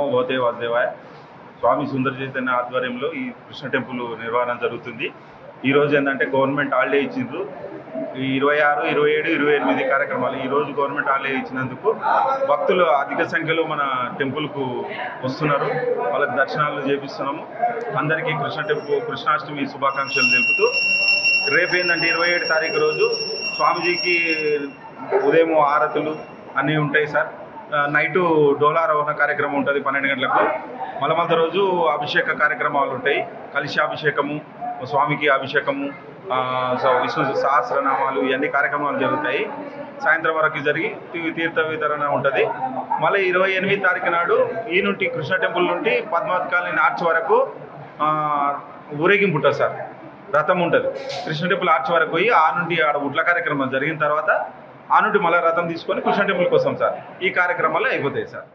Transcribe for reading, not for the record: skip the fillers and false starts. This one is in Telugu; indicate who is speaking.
Speaker 1: నమో భగవతే వాసుదేవాయ. స్వామి సుందర చైతన్య ఆధ్వర్యంలో ఈ కృష్ణ టెంపుల్ నిర్వహణ జరుగుతుంది. ఈరోజు ఏంటంటే గవర్నమెంట్ హాలిడే ఇచ్చిండ్రు. ఈ 26, 27, 28 కార్యక్రమాలు ఈరోజు గవర్నమెంట్ హాలిడే ఇచ్చినందుకు భక్తులు అధిక సంఖ్యలో మన టెంపుల్కు వస్తున్నారు. వాళ్ళకి దర్శనాలు చేపిస్తున్నాము. అందరికీ కృష్ణాష్టమి శుభాకాంక్షలు తెలుపుతూ రేపు ఏంటంటే 27 తారీఖు రోజు స్వామిజీకి ఉదయం ఆరతులు అన్నీ ఉంటాయి సార్. నైటు డోలారోహణ కార్యక్రమం ఉంటుంది 12 గంటలకు. మలమంత రోజు అభిషేక కార్యక్రమాలు ఉంటాయి. కలశాభిషేకము, స్వామికి అభిషేకము, విష్ణు సహస్రనామాలు ఇవన్నీ కార్యక్రమాలు జరుగుతాయి. సాయంత్రం వరకు జరిగి తీర్థ వితరణ ఉంటుంది. మళ్ళీ 28 తారీఖు నాడు ఈ నుండి కృష్ణ టెంపుల్ నుండి పద్మావతి కాలనీ ఆర్చ్ వరకు ఊరేగింపు ఉంటుంది సార్. రథం ఉంటుంది. కృష్ణ టెంపుల్ ఆర్చ్ వరకు పోయి ఆ నుండి ఆడ ఉట్ల కార్యక్రమం జరిగిన తర్వాత ఆ నుండి మళ్ళీ రథం తీసుకొని కృష్ణ టెంపుల్కి వస్తాం సార్. ఈ కార్యక్రమాలు అయిపోతాయి సార్.